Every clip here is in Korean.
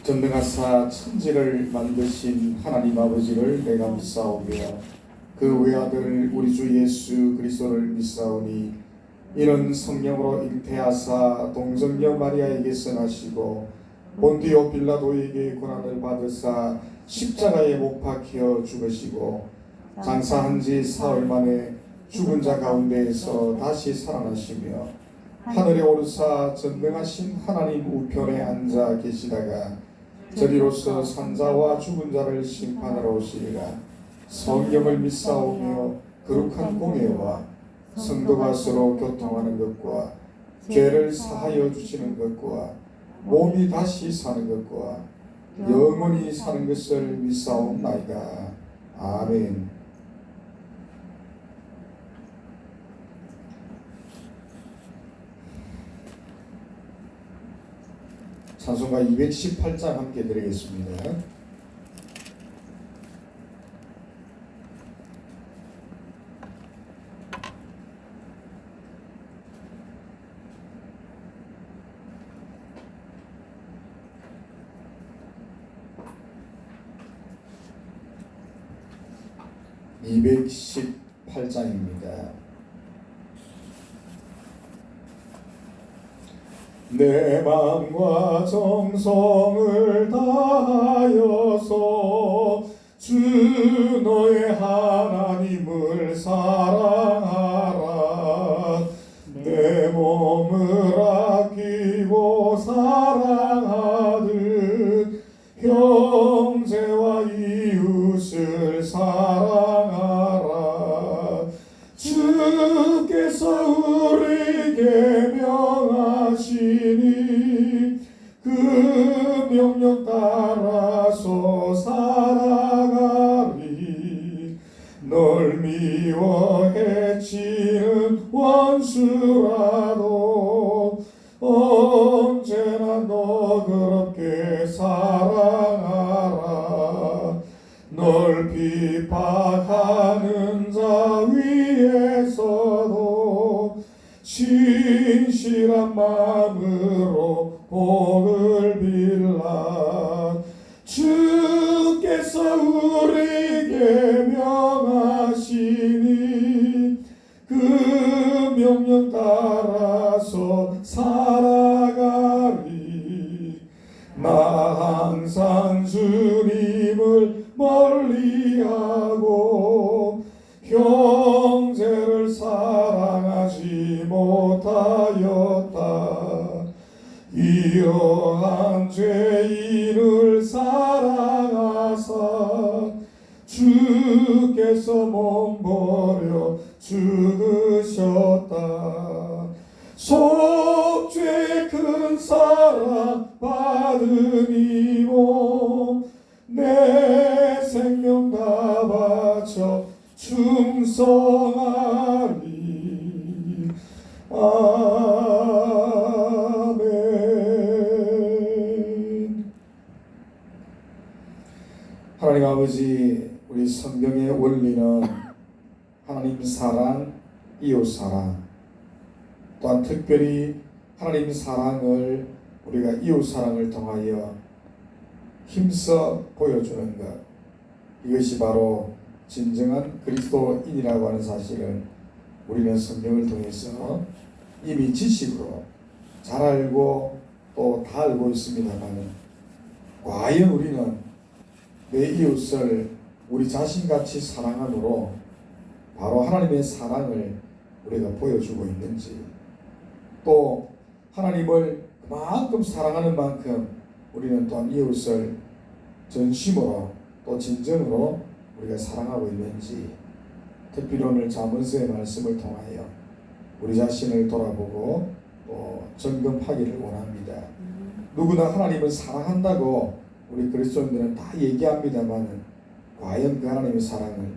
전능하사 천지를 만드신 하나님 아버지를 내가 믿사오며 그 외아들 우리 주 예수 그리스도를 믿사오니 이는 성령으로 잉태하사 동정녀 마리아에게 선하시고 본디오 빌라도에게 고난을 받으사 십자가에 못 박혀 죽으시고 장사한 지 사흘 만에 죽은 자 가운데에서 다시 살아나시며 하늘에 오르사 전능하신 하나님 우편에 앉아 계시다가 저리로서 산자와 죽은 자를 심판하러 오시리라. 성령을 믿사오며 거룩한 공예와 성도가 서로 교통하는 것과 죄를 사하여 주시는 것과 몸이 다시 사는 것과 영원히 사는 것을 믿사옵나이다. 아멘. 찬송가 218장 함께 드리겠습니다. (218장입니다) 내 마음과 정성을 다하여서 주 너의 하나님을 사랑하라. 내 몸을 아끼고 사랑하듯 형제와 이웃을 사랑하라. 주께서 우리에게 명하시니 그 명령 따라서 살아가리. 널 미워 해치는 원수라도 언제나 너그럽게 사랑하라. 널 비판하는 자 위에서도 신실한 마음으로 복을 빌라. 주께서 우리에게 명하시니 그 명령 따라서 살아가리. 나 항상 주님을 멀리하고 형제를 사랑하지 못하였다. 이러한 죄인을 사랑하사 주께서 몸버려 죽으셨다. 속죄의 큰 사랑 받으니 내 생명 다 바쳐 충성하리. 아멘. 하나님 아버지, 우리 성경의 원리는 하나님 사랑, 이웃 사랑, 또한 특별히 하나님 사랑을 우리가 이웃 사랑을 통하여 힘써 보여주는 것, 이것이 바로 진정한 그리스도인이라고 하는 사실을 우리는 성경을 통해서 이미 지식으로 잘 알고 또 다 알고 있습니다만, 과연 우리는 내 이웃을 우리 자신같이 사랑함으로 바로 하나님의 사랑을 우리가 보여주고 있는지, 또 하나님을 그만큼 사랑하는 만큼 우리는 또한 이웃을 전심으로 또 진정으로 우리가 사랑하고 있는지, 특별히 오늘 잠언서의 말씀을 통하여 우리 자신을 돌아보고 또 점검하기를 원합니다. 누구나 하나님을 사랑한다고 우리 그리스도인들은 다 얘기합니다만, 과연 그 하나님의 사랑을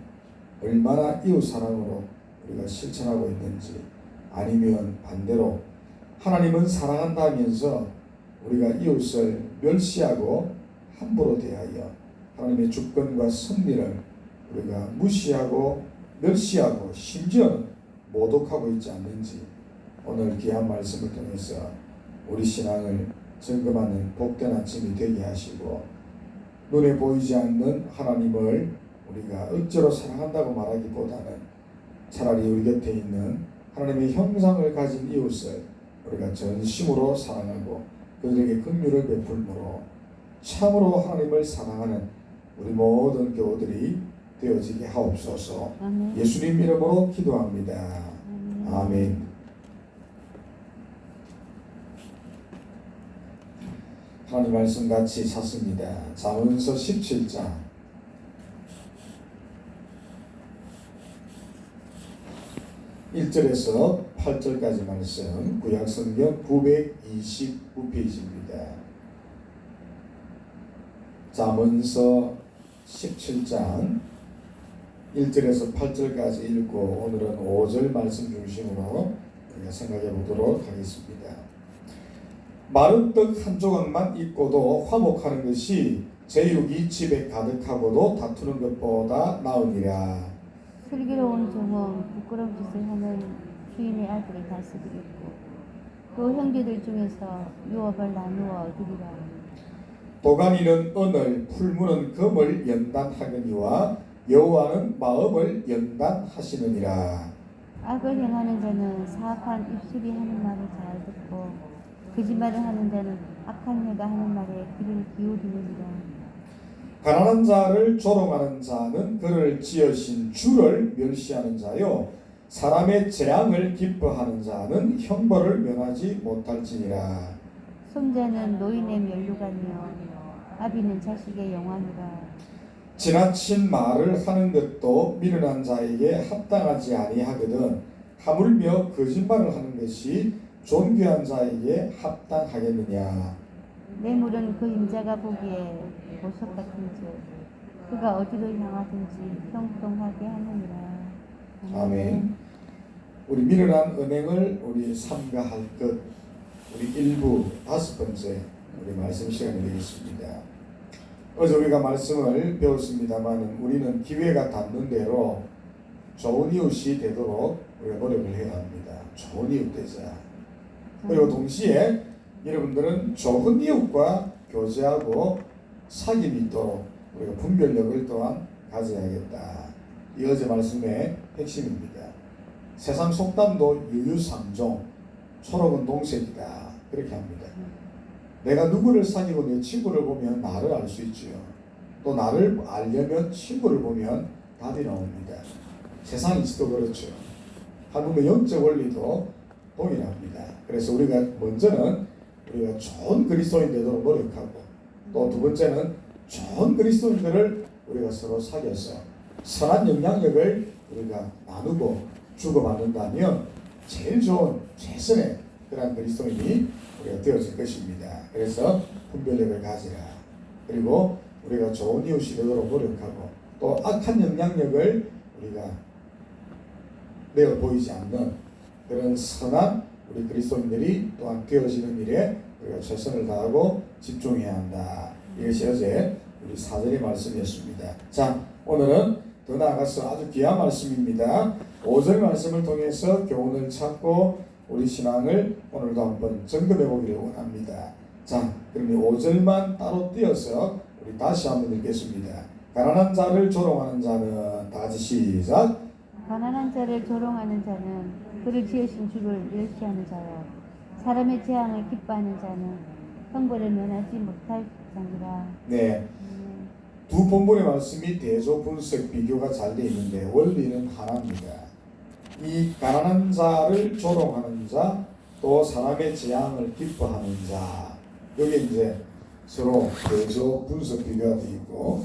얼마나 이웃 사랑으로 우리가 실천하고 있는지, 아니면 반대로 하나님은 사랑한다면서 우리가 이웃을 멸시하고 함부로 대하여 하나님의 주권과 섭리를 우리가 무시하고 멸시하고 심지어는 모독하고 있지 않는지, 오늘 귀한 말씀을 통해서 우리 신앙을 점검하는 복된 아침이 되게 하시고, 눈에 보이지 않는 하나님을 우리가 억지로 사랑한다고 말하기보다는 차라리 우리 곁에 있는 하나님의 형상을 가진 이웃을 우리가 전심으로 사랑하고 그들에게 긍휼을 베풀므로 참으로 하나님을 사랑하는 우리 모든 교우들이 되어지게 하옵소서. 아멘. 예수님 이름으로 기도합니다. 아멘. 하나님 말씀 같이 찾습니다. 잠언서 17장 1절에서 8절까지 말씀, 구약성경 929페이지입니다. 잠언서 17장 1절에서 8절까지 읽고 오늘은 5절 말씀 중심으로 우리가 생각해 보도록 하겠습니다. 마른 떡 한 조각만 있고도 화목하는 것이 제육이 집에 가득하고도 다투는 것보다 나으니라. 슬기로운 종은 부끄러운 짓을 하는 주인의 아들이 다스리겠고 또 형제들 중에서 유업을 나누어 얻으리라. 도가니는 은을, 풀무는 금을 연단하거니와 여호와는 마음을 연단하시느니라. 악을 행하는 자는 사악한 입술이 하는 말을 잘 듣고 거짓말을 하는 자는 악한 녀가 하는 말에 귀를 기울이느니라. 가난한 자를 조롱하는 자는 그를 지으신 주를 멸시하는 자요, 사람의 재앙을 기뻐하는 자는 형벌을 면하지 못할지니라. 손자는 노인의 면류관이요 아비는 자식의 영광이라. 지나친 말을 하는 것도 미련한 자에게 합당하지 아니하거든 하물며 거짓말을 하는 것이 존귀한 자에게 합당하겠느냐. 뇌물은 그 임자가 보기에 보석 같은즉 그가 어디로 향하든지 형통하게 하느니라. 아멘. 우리 미련한 은행을 우리 삼가할 것, 우리 1부 5번째 우리 말씀 시간이 되겠습니다. 어제 우리가 말씀을 배웠습니다만 우리는 기회가 닿는 대로 좋은 이웃이 되도록 우리가 노력을 해야 합니다. 좋은 이웃 되자. 그리고 동시에 여러분들은 좋은 이웃과 교제하고 사귐이 있도록 우리가 분별력을 또한 가져야겠다. 이 어제 말씀의 핵심입니다. 세상 속담도 유유상종, 초록은 동색이다. 그렇게 합니다. 내가 누구를 사귀고 내 친구를 보면 나를 알 수 있지요. 또 나를 알려면 친구를 보면 답이 나옵니다. 세상이지도 그렇죠. 하물며 영적 원리도 동일합니다. 그래서 우리가 먼저는 우리가 좋은 그리스도인 되도록 노력하고 또 두 번째는 좋은 그리스도인들을 우리가 서로 사귀어서 선한 영향력을 우리가 나누고 주고받는다면 제일 좋은 최선의 그런 그리스도인이 우리가 되어질 것입니다. 그래서 분별력을 가지라. 그리고 우리가 좋은 이웃이 되도록 노력하고 또 악한 영향력을 우리가 내어 보이지 않는 그런 선한 우리 그리스도인들이 또한 되어지는 일에 우리가 최선을 다하고 집중해야 한다. 이것이 어제 우리 4절의 말씀이었습니다. 자, 오늘은 더 나아가서 아주 귀한 말씀입니다. 5절 말씀을 통해서 교훈을 찾고 우리 신앙을 오늘도 한번 점검해 보기를 원합니다. 자, 그럼 이 5절만 따로 띄어서 우리 다시 한번 읽겠습니다. 가난한 자를 조롱하는 자는 다 같이 시작. 가난한 자를 조롱하는 자는 그를 지으신 주를 멸시하는 자요 사람의 재앙을 기뻐하는 자는 형벌을 면하지 못할 자니라. 네, 두 본문의 말씀이 대조 분석 비교가 잘 되어 있는데 원리는 하나입니다. 이 가난한 자를 조롱하는 자, 또 사람의 재앙을 기뻐하는 자, 여기 이제 서로 대조 분석 비교가 되어 있고,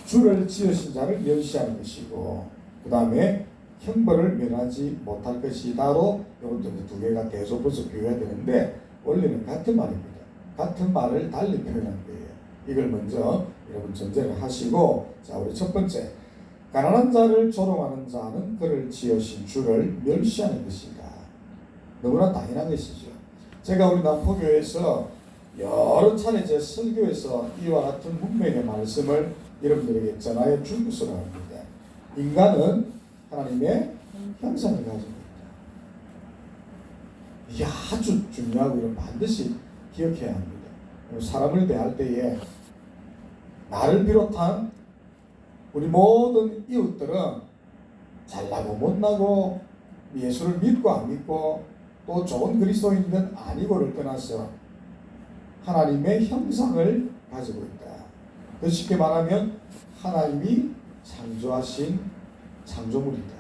주를 지으신 자를 멸시하는 것이고, 그 다음에 형벌을 면하지 못할 것이다로 이것도 두 개가 대조 분석 비교가 되는데 원리는 같은 말입니다. 같은 말을 달리 표현한 거예요. 이걸 먼저 여러분 전제를 하시고, 자, 우리 첫 번째, 가난한 자를 조롱하는 자는 그를 지으신 주를 멸시하는 것이다. 너무나 당연한 것이죠. 제가 우리 남포교회에서 여러 차례 제 설교에서 이와 같은 문맥의 말씀을 여러분들에게 전하여 준 것으로 합니다. 인간은 하나님의 형상을 가지고 있다. 이게 아주 중요하고 이런 반드시 기억해야 합니다. 사람을 대할 때에 나를 비롯한 우리 모든 이웃들은 잘나고 못나고 예수를 믿고 안 믿고 또 좋은 그리스도인은 아니고를 떠나서 하나님의 형상을 가지고 있다. 더 쉽게 말하면 하나님이 창조하신 창조물이다.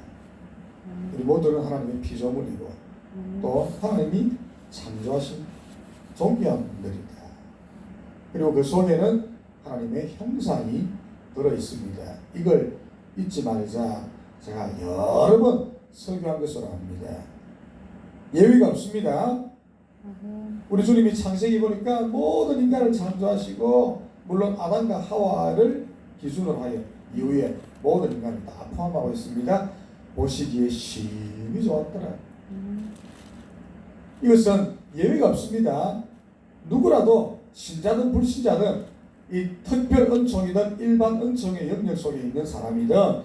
우리 모두는 하나님의 피조물이고 또 하나님이 창조하신 존귀한 분들이다. 그리고 그 속에는 하나님의 형상이 들어있습니다. 이걸 잊지 말자 제가 여러 번 설교한 것으로 압니다. 예외가 없습니다. 우리 주님이 창세기 보니까 모든 인간을 창조하시고 물론 아담과 하와를 기준으로 하여 이후에 모든 인간을 다 포함하고 있습니다. 보시기에 심히 좋았더라. 이것은 예외가 없습니다. 누구라도 신자든 불신자든 이 특별 은총이든 일반 은총의 영역 속에 있는 사람이든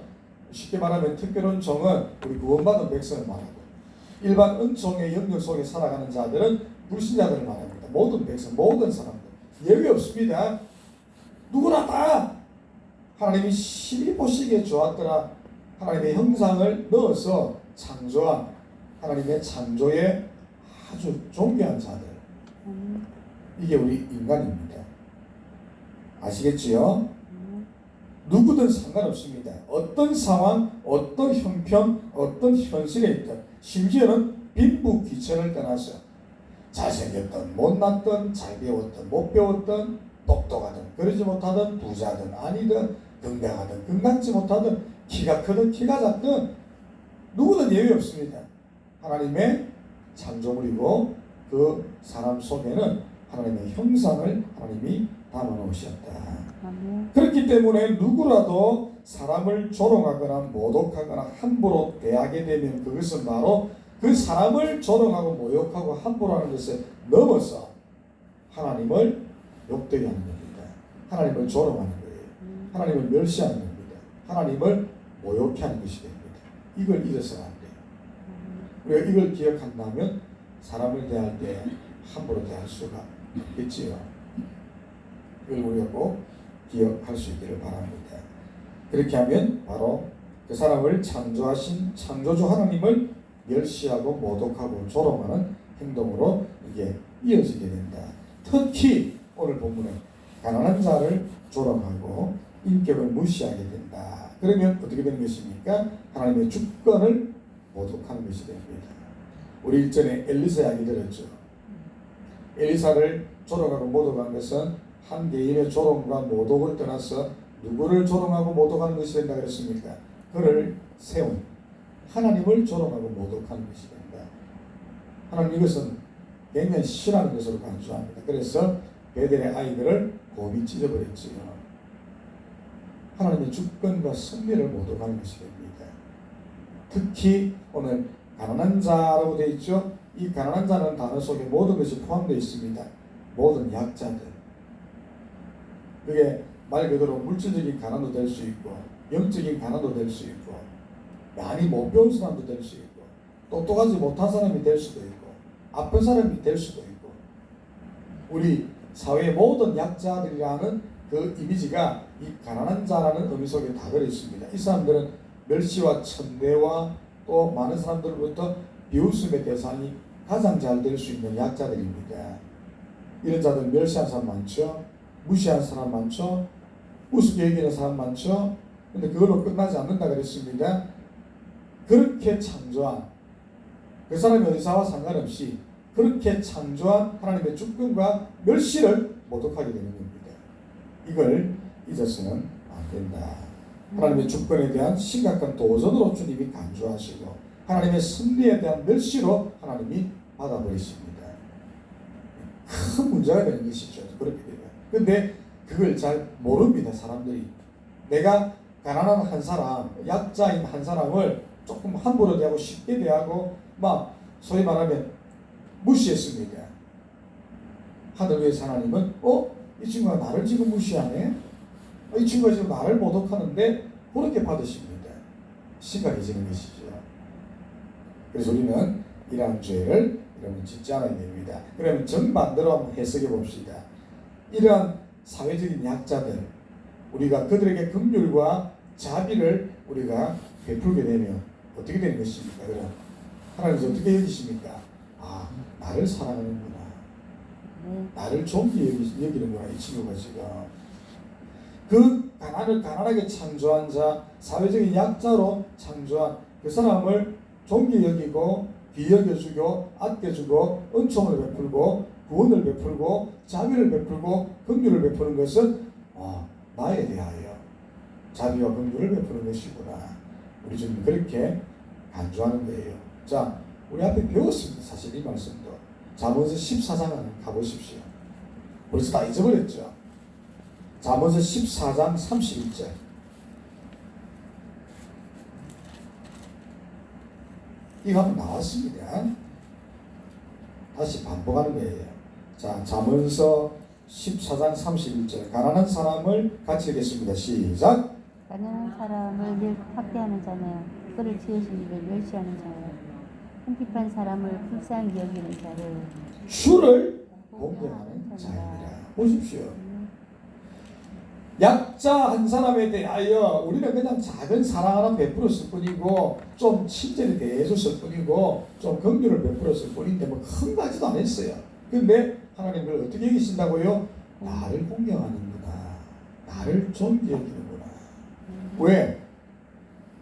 쉽게 말하면 특별 은총은 우리 구원받은 백성을 말하고 일반 은총의 영역 속에 살아가는 자들은 불신자들을 말합니다. 모든 백성, 모든 사람들 예외 없습니다. 누구나 다 하나님이 심히 보시기에 좋았더라. 하나님의 형상을 넣어서 창조한 하나님의 창조의 아주 존귀한 자들. 이게 우리 인간입니다. 아시겠지요? 누구든 상관없습니다. 어떤 상황, 어떤 형편, 어떤 현실에 있든 심지어는 빈부귀천을 떠나서 잘생겼든 못났든 잘 배웠든 못 배웠든 똑똑하든 그러지 못하든 부자든 아니든 건강하든 건강치 못하든 키가 크든 키가 작든 누구든 예외 없습니다. 하나님의 창조물이고 그 사람 속에는 하나님의 형상을 하나님이 담아 놓으셨다. 그렇기 때문에 누구라도 사람을 조롱하거나 모독하거나 함부로 대하게 되면 그것은 바로 그 사람을 조롱하고 모욕하고 함부로 하는 것을 넘어서 하나님을 욕되게 하는 겁니다. 하나님을 조롱하는 거예요. 하나님을 멸시하는 겁니다. 하나님을 모욕해 하는 것이 됩니다. 이걸 잊어서는 안 돼요. 우리가 이걸 기억한다면 사람을 대할 때 함부로 대할 수가 없겠지요. 이걸 우리가 꼭 기억할 수 있기를 바랍니다. 그렇게 하면 바로 그 사람을 창조하신 창조주 하나님을 멸시하고 모독하고 조롱하는 행동으로 이게 이어지게 된다. 특히 오늘 본문은 가난한 자를 조롱하고 인격을 무시하게 된다. 그러면 어떻게 되는 것입니까? 하나님의 주권을 모독하는 것이 됩니다. 우리 일전에 엘리사 이야기 들었죠. 엘리사를 조롱하고 모독한 것은 한 개인의 조롱과 모독을 떠나서 누구를 조롱하고 모독하는 것이 된다 그랬습니까? 그를 세운 하나님을 조롱하고 모독하는 것이 된다. 하나님 이것은 굉장히 싫어하는 것으로 간주합니다. 그래서 베델의 아이들을 곰이 찢어버렸지요. 하나님의 주권과 승리를 모독하는 것이 됩니다. 특히 오늘 가난한 자라고 되어 있죠. 이 가난한 자는 단어 속에 모든 것이 포함되어 있습니다. 모든 약자들. 그게 말 그대로 물질적인 가난도 될 수 있고 영적인 가난도 될 수 있고 많이 못 배운 사람도 될 수 있고 똑똑하지 못한 사람이 될 수도 있고 아픈 사람이 될 수도 있고 우리 사회의 모든 약자들이라는 그 이미지가 이 가난한 자라는 의미 속에 다 들어있습니다. 이 사람들은 멸시와 천대와 또 많은 사람들로부터 비웃음의 대상이 가장 잘 될 수 있는 약자들입니다. 이런 자들 멸시한 사람 많죠. 무시한 사람 많죠. 우습게 여기는 사람 많죠. 근데 그걸로 끝나지 않는다 그랬습니다. 그렇게 창조한 그 사람이 어디서와 상관없이 그렇게 창조한 하나님의 주권과 멸시를 모독하게 되는 겁니다. 이걸 잊어서는 안 된다. 하나님의 주권에 대한 심각한 도전으로 주님이 간주하시고 하나님의 승리에 대한 멸시로 하나님이 받아버리십니다. 큰 문제가 되는 것이죠. 그렇게 되면. 근데 그걸 잘 모릅니다. 사람들이. 내가 가난한 한 사람, 약자인 한 사람을 조금 함부로 대하고 쉽게 대하고 막 소위 말하면 무시했습니다. 하늘 위에서 하나님은 이 친구가 나를 지금 무시하네? 이 친구가 지금 나를 모독하는데 그렇게 받으십니다. 심각해지는 것이죠. 그래서 우리는 이러한 죄를 여러분 짓지 않아야 됩니다. 그러면 정반대로 한번 해석해 봅시다. 이러한 사회적인 약자들, 우리가 그들에게 긍휼과 자비를 우리가 베풀게 되면 어떻게 되는 것입니까? 그럼 하나님께서 어떻게 여기십니까? 아, 나를 사랑하는구나. 나를 존귀 여기는구나. 이 친구가 지금 그 가난하게 창조한 자, 사회적인 약자로 창조한 그 사람을 존귀 여기고 귀 여겨주고 아껴주고 은총을 베풀고 구원을 베풀고 자비를 베풀고 긍휼을 베푸는 것은 나에 대하여 자비와 긍휼을 베푸는 것이구나. 우리 주님 그렇게 간주하는 거예요. 자, 우리 앞에 배웠습니다. 사실 이 말씀도. 잠언서 14장 가보십시오. 벌써 다 잊어버렸죠. 잠언서 14장 31절. 이거 한번 나왔습니다. 다시 반복하는 거예요. 자, 잠언서 14장 31절. 가난한 사람을 같이 읽겠습니다. 시작. 가난한 사람을 학대하는 자는 그를 지으신 이를 멸시하는 자요 궁핍한 사람을 불쌍히 여기는 자를 주를 공경하는 자입니다. 보십시오. 약자 한 사람에 대하여 우리는 그냥 작은 사랑 하나 베풀었을 뿐이고 좀 친절히 대해줬을 뿐이고 좀 긍휼을 베풀었을 뿐인데 뭐 큰 가지도 안 했어요. 근데 하나님 그걸 어떻게 여기신다고요? 나를 공경하는구나. 나를 존귀 여기는구나. 왜?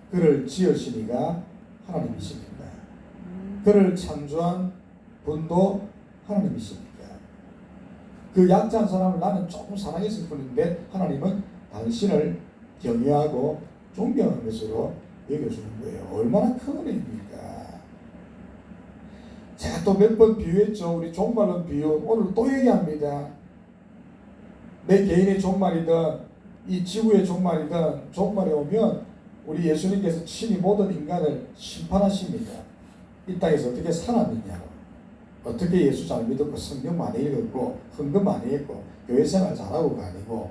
그를 지으시니가 하나님이십니다. 그를 창조한 분도 하나님이십니다. 그 약자한 사람을 나는 조금 사랑했을 뿐인데 하나님은 당신을 경외하고 존경하는 것으로 여겨주는 거예요. 얼마나 큰 은혜입니까? 제가 또 몇 번 비유했죠. 우리 종말론 비유 오늘 또 얘기합니다. 내 개인의 종말이든 이 지구의 종말이든 종말에 오면 우리 예수님께서 친히 모든 인간을 심판하십니다. 이 땅에서 어떻게 살았느냐고, 어떻게 예수 잘 믿었고 성경 많이 읽었고 헌금 많이 했고 교회생활 잘하고가 아니고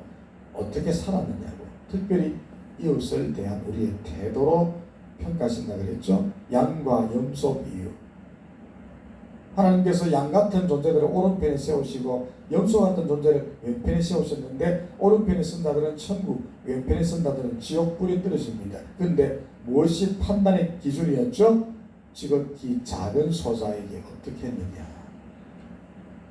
어떻게 살았느냐고, 특별히 이웃을 대한 우리의 태도로 평가하신다 그랬죠. 양과 염소 비유. 하나님께서 양 같은 존재들을 오른편에 세우시고 염소 같은 존재를 왼편에 세우셨는데 오른편에 쓴 자들은 천국, 왼편에 쓴 자들은 지옥 불에 떨어집니다. 그런데 무엇이 판단의 기준이었죠? 지극히 작은 소자에게 어떻게 했느냐.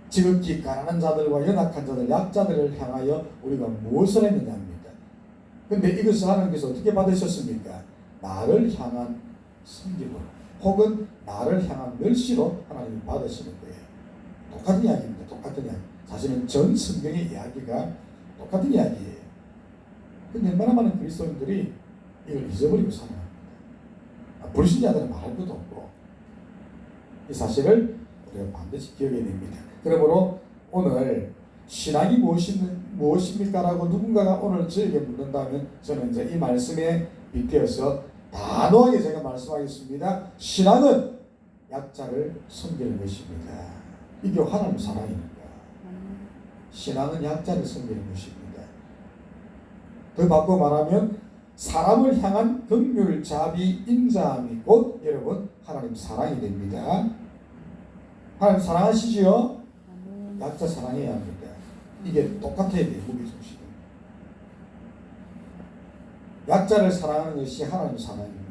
지극히 가난한 자들과 연약한 자들, 약자들을 향하여 우리가 무엇을 했느냐입니다. 그런데 이것을 하나님께서 어떻게 받으셨습니까? 나를 향한 섬김으로 혹은 나를 향한 멸시로 하나님이 받으시는 거예요. 똑같은 이야기입니다. 똑같은 이야기. 사실은 전 성경의 이야기가 똑같은 이야기예요. 근데 얼마나 많은 그리스도인들이 이걸 잊어버리고 살아갑니다. 불신자들은 말할 것도 없고 이 사실을 우리가 반드시 기억해야 됩니다. 그러므로 오늘 신앙이 무엇입니까? 라고 누군가가 오늘 저에게 묻는다면 저는 이제 이 말씀에 빗대어서 단호하게 제가 말씀하겠습니다. 신앙은 약자를 섬기는 것입니다. 이게 하나님 사랑입니다. 신앙은 약자를 섬기는 것입니다. 더 바꿔 말하면 사람을 향한 긍휼, 자비, 인자함이 곧 여러분 하나님 사랑이 됩니다. 하나님 사랑하시지요? 약자 사랑해야 합니다. 이게 똑같아야 돼요. 무게중심은. 약자를 사랑하는 것이 하나님 사랑입니다.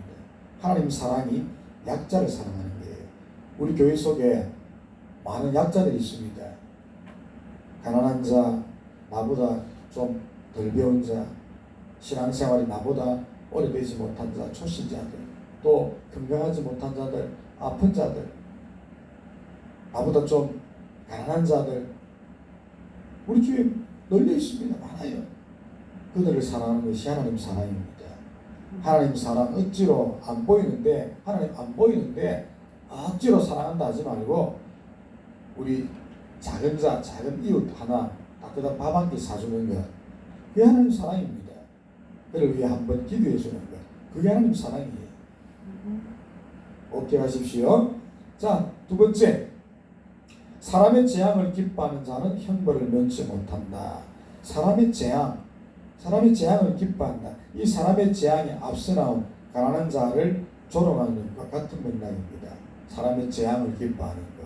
하나님 사랑이 약자를 사랑하는 거예요. 우리 교회 속에 많은 약자들이 있습니다. 가난한 자, 나보다 좀 덜 배운 자, 신앙생활이 나보다 오래되지 못한 자, 초신자들, 또 건강하지 못한 자들, 아픈 자들, 나보다 좀 가난한 자들, 우리 주위에 널려 있습니다. 많아요. 그들을 사랑하는 것이 하나님 사랑입니다. 하나님 사랑 억지로 안 보이는데, 하나님 안 보이는데 억지로 사랑한다 하지 말고 우리 작은 자, 작은 이웃 하나 따뜻한 밥 한 끼 사주는 것, 그게 하나님 사랑입니다. 그를 위해 한번 기도해 주는 것, 그게 하나님 사랑이에요. 오케이 하십시오. 자, 두 번째, 사람의 재앙을 기뻐하는 자는 형벌을 면치 못한다. 사람의 재앙을 기뻐한다. 이 사람의 재앙에 앞서 나온 가난한 자를 조롱하는 것과 같은 맥락입니다. 사람의 재앙을 기뻐하는 것,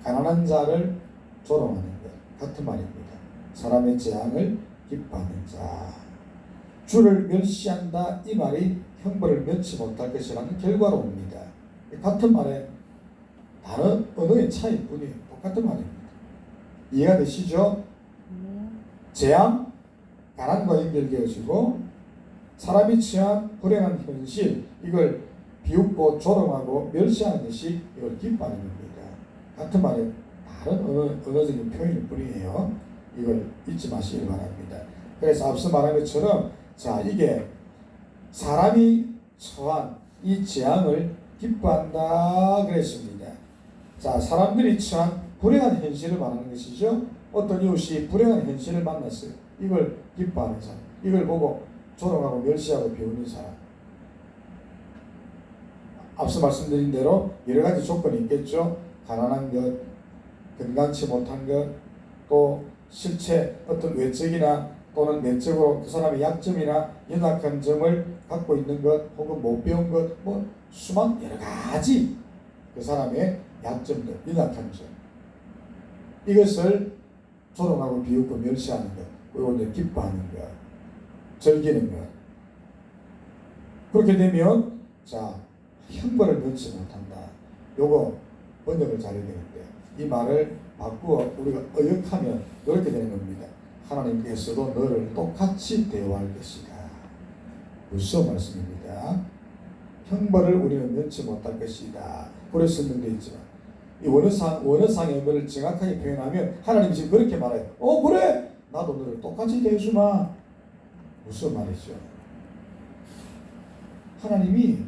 가난한 자를 조롱하는 것 같은 말입니다. 사람의 재앙을 기뻐하는 자. 주를 멸시한다 이 말이 형벌을 면치 못할 것이라는 결과로 옵니다. 같은 말에 다른 언어의 차이뿐이에요. 똑같은 말입니다. 이해가 되시죠? 재앙, 가난과 연결되어지고 사람이 처한 불행한 현실, 이걸 비웃고 조롱하고 멸시하는 것이 이걸 기뻐하는 겁니다. 같은 말에 다른 언어적인 표현일 뿐이에요. 이걸 잊지 마시길 바랍니다. 그래서 앞서 말한 것처럼 자, 이게 사람이 처한 이 재앙을 기뻐한다 그랬습니다. 자, 사람들이 처한 불행한 현실을 말하는 것이죠. 어떤 이웃이 불행한 현실을 만났어요. 이걸 기뻐하는 사람, 이걸 보고 조롱하고 멸시하고 비웃는 사람. 앞서 말씀드린 대로 여러 가지 조건이 있겠죠. 가난한 것, 건강치 못한 것, 또 실체 어떤 외적이나 또는 내적으로 그 사람의 약점이나 연약한 점을 갖고 있는 것, 혹은 못 배운 것, 뭐 수많은 여러 가지 그 사람의 약점들, 연약한 점, 이것을 조롱하고 비웃고 멸시하는 것, 그리고 이제 기뻐하는 것, 즐기는 것. 그렇게 되면 자, 형벌을 면치 못한다. 요거 번역을 잘해야 되는데 이 말을 바꾸어 우리가 어역하면 이렇게 되는 겁니다. 하나님께서도 너를 똑같이 대우할 것이다. 무슨 말씀입니다. 형벌을 우리는 면치 못할 것이다. 그래 설명되어 있지만 이 원어상의 의미를 정확하게 표현하면 하나님이 지금 그렇게 말해요. 그래 나도 너를 똑같이 대해주마. 무슨 말이죠? 하나님이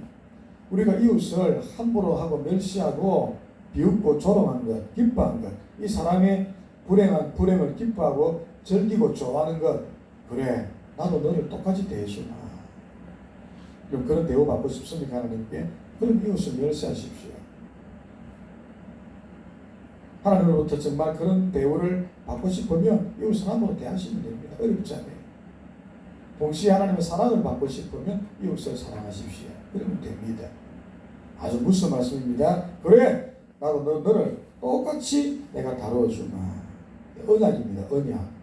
우리가 이웃을 함부로 하고 멸시하고 비웃고 조롱한 것, 기뻐한 것, 이 사람의 불행을 기뻐하고 즐기고 좋아하는 것, 그래 나도 너를 똑같이 대해주마. 그럼 그런 대우 받고 싶습니까? 하나님께? 그럼 이웃을 멸시하십시오. 하나님으로부터 정말 그런 대우를 받고 싶으면 이웃을 함부로 대하시면 됩니다. 어렵지 않아요. 동시에 하나님의 사랑을 받고 싶으면 이웃을 사랑하십시오. 그러면 됩니다. 아주 무슨 말씀입니다. 그래 나도 너를 똑같이 내가 다루어주마. 언약입니다. 언약.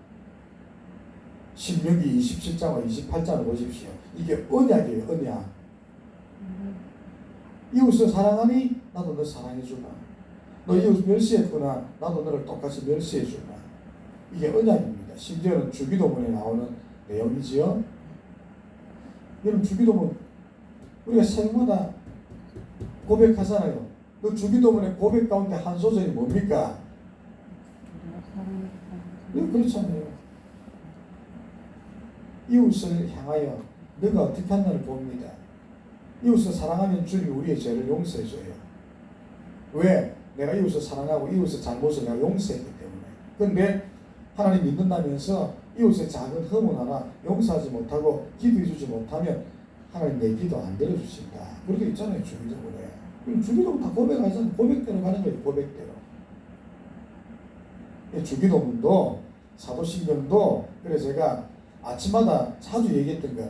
신명기 27장과 28장을 보십시오. 이게 언약이에요. 언약. 이웃을 사랑하니 나도 너 사랑해주마. 너 이웃 멸시했구나. 나도 너를 똑같이 멸시해주마. 이게 언약입니다. 심지어는 주기도문에 나오는 내용이지요. 여러분 주기도문 우리가 생마다 고백하잖아요. 그 주기도문의 고백 가운데 한 소절이 뭡니까? 그렇잖아요. 이웃을 향하여 너가 어떻게 하느냐를 봅니다. 이웃을 사랑하면 주님이 우리의 죄를 용서해줘요. 왜? 내가 이웃을 사랑하고 이웃의 잘못을 내가 용서했기 때문에. 그런데 하나님 믿는다면서 이웃의 작은 허물 하나 용서하지 못하고 기도해주지 못하면 하나님 내 기도 안 들어주신다. 그렇게 있잖아요. 주기도문에. 그럼 주기도문 다 고백하잖아요. 고백대로 가는 거예요. 고백대로. 주기도문도 사도신경도 그래서 제가 아침마다 자주 얘기했던 거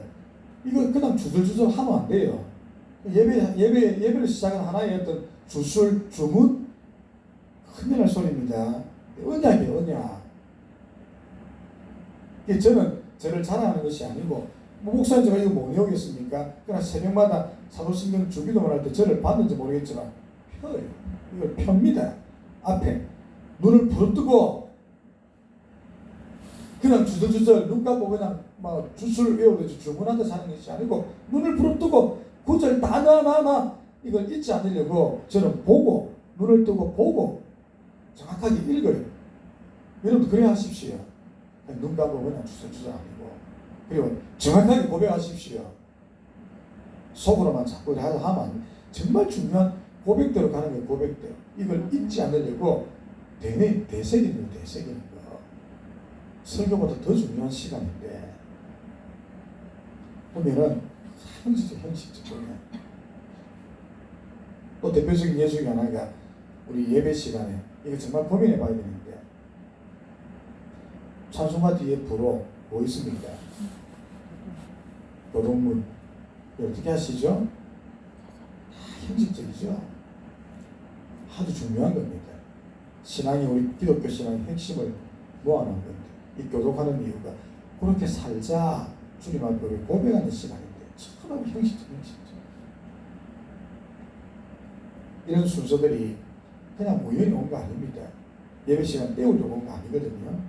이거 그냥 주절주절 하면 안 돼요. 예배를 시작한 하나의 어떤 주술, 주문 큰일 날 소리입니다. 언약이에요. 언약. 저는 저를 자랑하는 것이 아니고 목사님 제가 이거 못 외우겠습니까? 그러나 새벽마다 사도신경 주기도문 할 때 저를 봤는지 모르겠지만 펴요. 이걸 펴입니다. 앞에 눈을 부릅뜨고 그냥 주저주저 눈 감고 그냥 막 주술 외우듯이 주문하듯 하는 것이 아니고 눈을 부릅뜨고 구절 나 이걸 잊지 않으려고 저는 보고 눈을 뜨고 보고 정확하게 읽어요. 여러분 그래야 하십시오. 눈 감고 그냥 주저주저 아니고 그리고 정확하게 고백하십시오. 속으로만 자꾸 하면 정말 중요한 고백대로 가는 거예요. 고백대로. 이걸 잊지 않으려고 되새기는 거. 설교보다 더 중요한 시간인데 보면은 형식적이야. 또 대표적인 예 중에 하나가 우리 예배 시간에 이거 정말 고민해 봐야 되는데 찬송가 뒤에 부로 뭐 있습니까? 도덕문. 어떻게 하시죠? 다 형식적이죠. 아주 중요한 겁니다. 신앙이 우리 기독교 신앙의 핵심을 모아놓은 건데 이 교독하는 이유가 그렇게 살자 주님 앞에 우리 고백하는 시간인데 천하고 형식적. 이런 순서들이 그냥 우연히 온 거 아닙니다. 예배 시간 때우려고 온 거 아니거든요.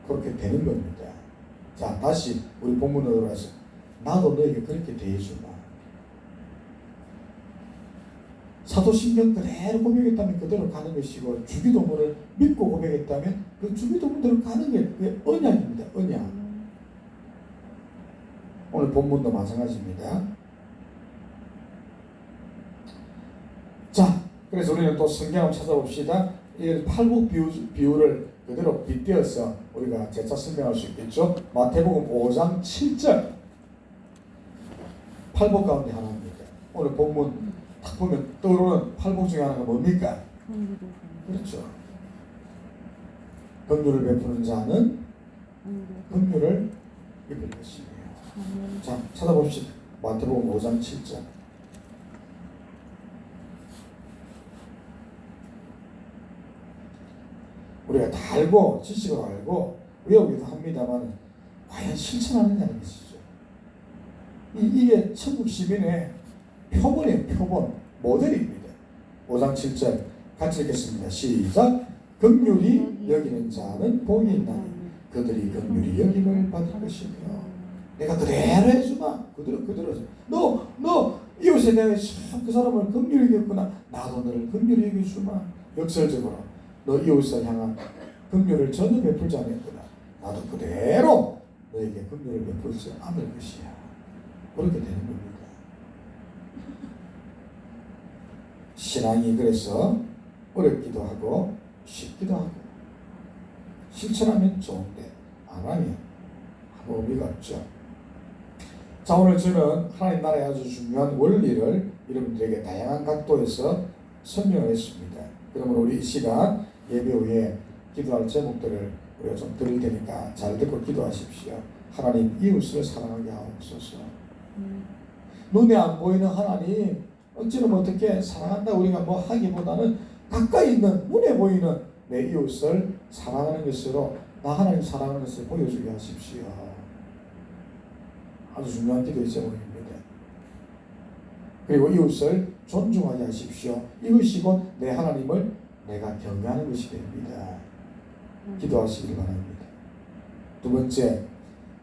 그렇게 되는 겁니다. 자, 다시 우리 본문으로 돌아서 나도 너에게 그렇게 대해주마. 사도신경 그대로 고백했다면 그대로 가는 것이고 주기도문을 믿고 고백했다면 그 주기도문대로 가는 게 그게 언약입니다. 언약. 오늘 본문도 마찬가지입니다. 자, 그래서 우리는 또 성경을 찾아봅시다. 이 팔복 비유를 그대로 빗대어서 우리가 재차 설명할 수 있겠죠. 마태복음 5장 7절 팔복 가운데 하나입니다. 오늘 본문 딱 보면 떠오르는 팔복 중에 하나가 뭡니까? 그렇죠. 긍휼을 베푸는 자는 긍휼을 입을 것이에요. 자, 찾아봅시다. 마태복음 5장 7절. 우리가 다 알고 지식으로 알고 외우기도 합니다만 과연 실천하느냐는 것이죠. 이게 천국 시민의 표본이에요. 표본 모델입니다. 5장 7절 같이 읽겠습니다. 시작. 긍휼히 여기는 자는 복이 있나니 그들이 긍휼히 여김을 받을 것이며. 내가 그대로 해주마. 그대로 해주마. 너 이웃에 대해서 그 사람을 긍휼히 여겼구나. 나도 너를 긍휼히 여겨주마. 역설적으로 너 이웃을 향한 긍휼을 전혀 베풀지 않았구나. 나도 그대로 너에게 긍휼을 베풀지 않을 것이야. 그렇게 되는 겁니다. 신앙이 그래서 어렵기도 하고 쉽기도 하고 실천하면 좋은데 안 하면 아무 의미가 없죠. 자, 오늘 저는 하나님 나라의 아주 중요한 원리를 여러분들에게 다양한 각도에서 설명을 했습니다. 그러면 우리 이 시간 예배 후에 기도할 제목들을 우리가 좀 드릴 테니까 잘 듣고 기도하십시오. 하나님 이웃을 사랑하게 하옵소서. 눈에 안 보이는 하나님 어찌는 어떻게 사랑한다 우리가 뭐 하기보다는 가까이 있는 눈에 보이는 내 이웃을 사랑하는 것으로 나 하나님 사랑하는 것을 보여주게 하십시오. 아주 중요한 기도의 제목입니다. 그리고 이웃을 존중하게 하십시오. 이것이 곧 내 하나님을 내가 경외하는 것이 됩니다. 기도하시길 바랍니다. 두 번째,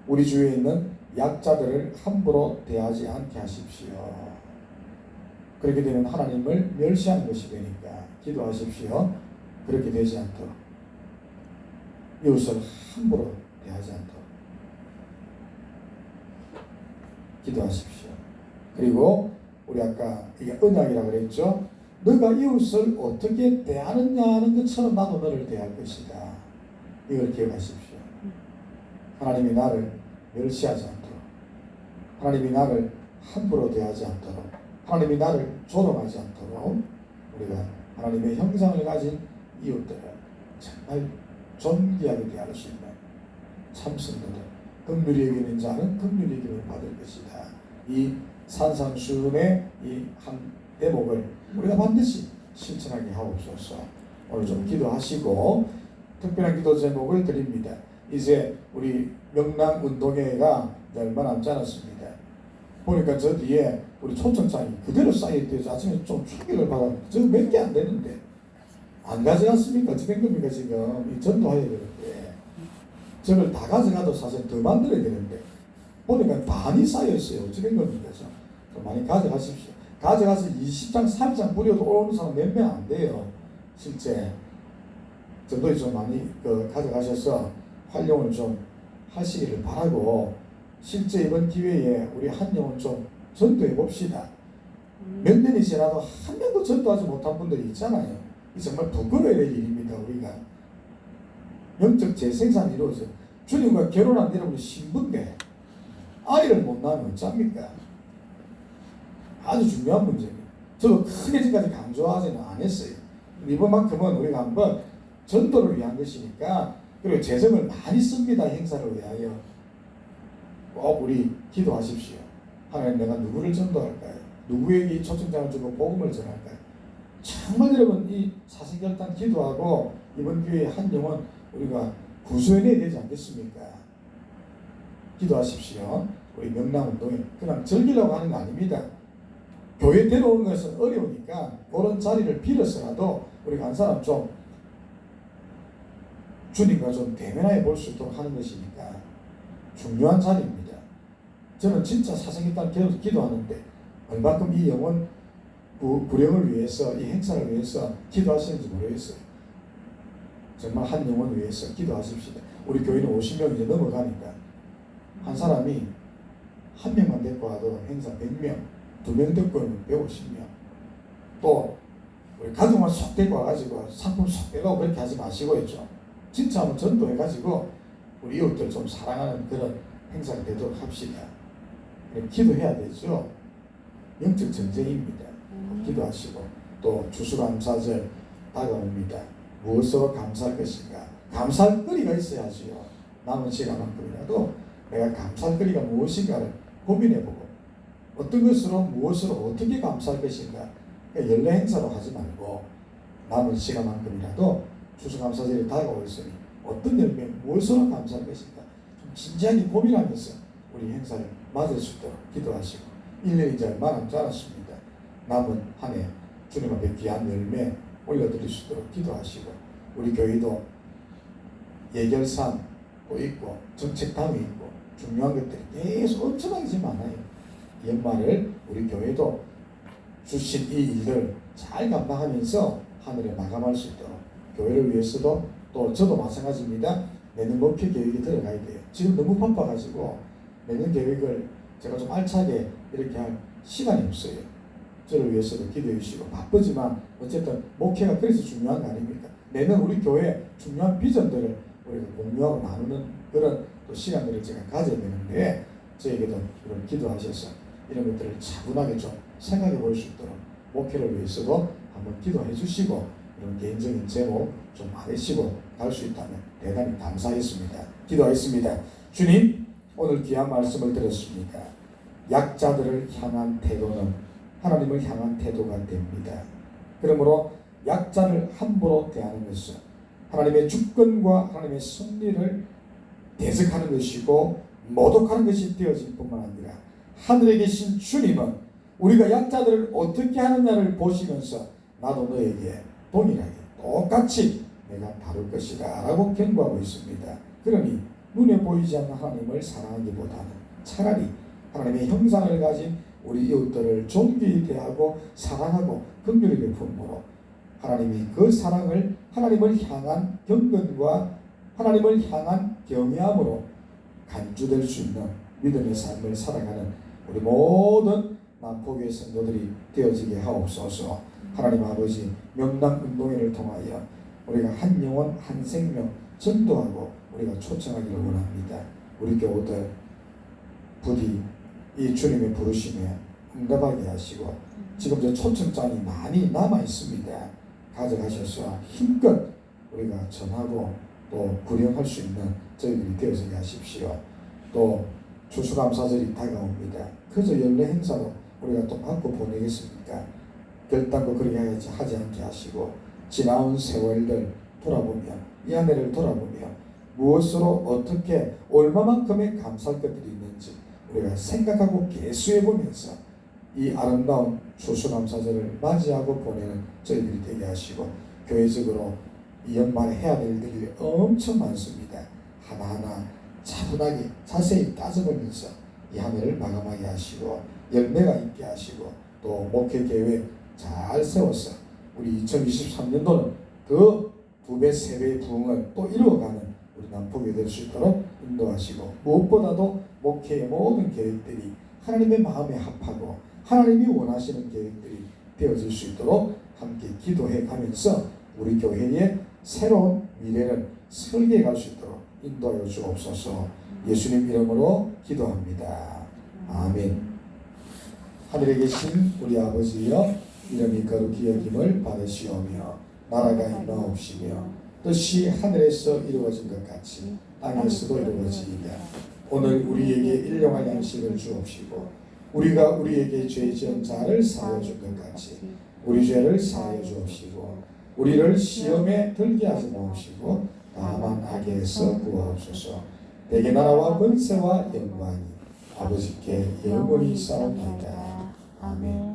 우리 주위에 있는 약자들을 함부로 대하지 않게 하십시오. 그렇게 되면 하나님을 멸시하는 것이 되니까 기도하십시오. 그렇게 되지 않도록 이웃을 함부로 대하지 않도록 기도하십시오. 그리고 우리 아까 이게 언약이라고 그랬죠. 너가 이웃을 어떻게 대하느냐 하는 것처럼 나도 너를 대할 것이다. 이걸 기억하십시오. 하나님이 나를 멸시하지 않도록, 하나님이 나를 함부로 대하지 않도록, 하나님이 나를 조롱하지 않도록 우리가 하나님의 형상을 가진 이웃들을 정말 존귀하게 대할 수 있는 참선들을 긍휼히 여기는 자는 긍휼히 여김을 받을 것이다. 이 산상수훈의 이 한 대목을 우리가 반드시 실천하게 하옵소서. 오늘 좀 기도하시고 특별한 기도 제목을 드립니다. 이제 우리 명랑운동회가 얼마 남지 않았습니다. 보니까 저 뒤에 우리 초청장이 그대로 쌓여있대서 아침에 좀 충격을 받았는데 저거 몇 개 안 되는데 안 가져갔습니까? 어찌 된 겁니까? 지금 이 전도해야 되는데 저걸 다 가져가도 사실 더 만들어야 되는데 보니까 반이 쌓여있어요. 어찌 된 겁니까? 좀 많이 가져가십시오. 가져가서 20장 30장 뿌려도 오는 사람 몇 명 안 돼요. 실제 전도에 좀 많이 가져가셔서 활용을 좀 하시기를 바라고, 실제 이번 기회에 우리 한 영혼 좀 전도해 봅시다. 몇 년이 지나도 한 명도 전도하지 못한 분들이 있잖아요. 이 정말 부끄러워야 될 일입니다. 우리가 영적 재생산이 이루어져. 주님과 결혼한 여러분이 신부인데 아이를 못 낳으면 어쩝니까? 아주 중요한 문제입니다. 저도 크게 지금까지 강조하지는 않았어요. 이번만큼은 우리가 한번 전도를 위한 것이니까, 그리고 재정을 많이 씁니다. 행사를 위하여. 꼭 우리 기도하십시오. 하나님, 내가 누구를 전도할까요? 누구에게 이 초청장을 주고 복음을 전할까요? 정말 여러분 이 사생결단 기도하고 이번 기회에 한 영혼 우리가 구수해내야 되지 않겠습니까? 기도하십시오. 우리 명랑운동에 그냥 즐기려고 하는 거 아닙니다. 교회 데려오는 것은 어려우니까 그런 자리를 빌어서라도 우리가 한 사람 좀 주님과 좀 대면하여 볼 수 있도록 하는 것이니까 중요한 자리입니다. 저는 진짜 사생일단 기도하는데 얼마큼 이 영혼 구령을 위해서, 이 행사를 위해서 기도하시는지 모르겠어요. 정말 한 영혼을 위해서 기도하십시다. 우리 교회는 50명 이제 넘어가니까 한 사람이 한 명만 데리고 와도 행사 100명, 2명 데리고 오면 150명. 또 우리 가족만 쏙 데리고 와가지고 상품 쏙 빼가고 그렇게 하지 마시고요. 진짜 한번 전도해가지고 우리 이웃들 좀 사랑하는 그런 행사가 되도록 합시다. 기도해야 되죠. 영적 전쟁입니다. 기도하시고 또 추수감사절 다가옵니다. 무엇으로 감사할 것인가? 감사할 거리가 있어야지요. 남은 시간만큼이라도 내가 감사할 거리가 무엇인가를 고민해보고 어떤 것으로 무엇으로 어떻게 감사할 것인가. 그러니까 연례 행사로 하지 말고 남은 시간만큼이라도 추수감사절이 다가오고 있으니 어떤 열매 무엇으로 감사할 것인가 좀 진지하게 고민하면서 우리 행사를 맞을 수 있도록 기도하시고 1년이 이제 얼마 남지 않았습니다. 남은 한 해 주님 앞에 귀한 열매 올려드릴 수 있도록 기도하시고 우리 교회도 예결사도 있고 정책담이 있고 중요한 것들이 계속 엄청나게 지금 많아요. 연말을 우리 교회도 주신 이 일들 잘 감당하면서 하늘에 마감할 수 있도록 교회를 위해서도 또 저도 마찬가지입니다. 내년 목표 계획이 들어가야 돼요. 지금 너무 바빠가지고 내년 계획을 제가 좀 알차게 이렇게 할 시간이 없어요. 저를 위해서도 기도해 주시고 바쁘지만 어쨌든 목회가 그래서 중요한 거 아닙니까? 내년 우리 교회 중요한 비전들을 우리가 공유하고 나누는 그런 또 시간들을 제가 가져야 되는데 저에게도 이런 기도하셔서 이런 것들을 차분하게 좀 생각해 볼 수 있도록 목회를 위해서도 한번 기도해 주시고 이런 개인적인 제목 좀 많으시고 갈 수 있다면 대단히 감사하겠습니다. 기도하겠습니다. 주님, 오늘 귀한 말씀을 들었습니다. 약자들을 향한 태도는 하나님을 향한 태도가 됩니다. 그러므로 약자를 함부로 대하는 것은 하나님의 주권과 하나님의 승리를 대적하는 것이고 모독하는 것이 되어질 뿐만 아니라 하늘에 계신 주님은 우리가 약자들을 어떻게 하느냐를 보시면서 나도 너에게 동일하게 똑같이 내가 다룰 것이다 라고 경고하고 있습니다. 그러니 눈에 보이지 않는 하나님을 사랑하기보다는 차라리 하나님의 형상을 가진 우리 이웃들을 존귀히 대하고 사랑하고 긍휼히 베품으로 하나님이 그 사랑을 하나님을 향한 경건과 하나님을 향한 경외함으로 간주될 수 있는 믿음의 삶을 살아가는 우리 모든 남포교회 성도들이 되어지게 하옵소서. 하나님 아버지 명랑운동회를 통하여 우리가 한 영혼 한 생명 전도하고 우리가 초청하기를 원합니다. 우리 교우들 부디 이 주님의 부르심에 응답하게 하시고 지금 저 초청장이 많이 남아 있습니다. 가져가셔서 힘껏 우리가 전하고 또 구령할 수 있는 저희들이 되어지게 하십시오. 또 추수감사절이 다가옵니다. 그저 연례 행사로 우리가 또 받고 보내겠습니까? 결단도 그렇게 하지 않게 하시고 지나온 세월들 돌아보며 이 한 해를 돌아보며 무엇으로 어떻게 얼마만큼의 감사할 것들이 있는지 우리가 생각하고 계수해보면서 이 아름다운 추수감사절을 맞이하고 보내는 저희들이 되게 하시고 교회적으로 이 연말에 해야 될 일들이 엄청 많습니다. 하나하나 차분하게 자세히 따져보면서 이 한 해를 마감하게 하시고 열매가 있게 하시고 또 목회 계획 잘 세워서 우리 2023년도는 더 2배, 3배의 부흥을 또 이루어가는 우리 남포교회 될 수 있도록 인도하시고 무엇보다도 목회의 모든 계획들이 하나님의 마음에 합하고 하나님이 원하시는 계획들이 되어질 수 있도록 함께 기도해 가면서 우리 교회의 새로운 미래를 설계해 갈 수 있도록 인도하여 주옵소서. 예수님 이름으로 기도합니다. 아멘. 하늘에 계신 우리 아버지여 이름이 거룩히 여김을 받으시오며 나라가 임하옵시며 뜻이 하늘에서 이루어진 것 같이 땅에서도 이루어지이다. 오늘 우리에게 일용할 양식을 주옵시고 우리가 우리에게 죄 지은 자를 사하여 준 것 같이 우리 죄를 사하여 주옵시고 우리를 시험에 들게 하지 마옵시고 다만 악에서 구하옵소서. 대개 나라와 권세와 영광이 아버지께 영원히 싸움나이다. 아멘.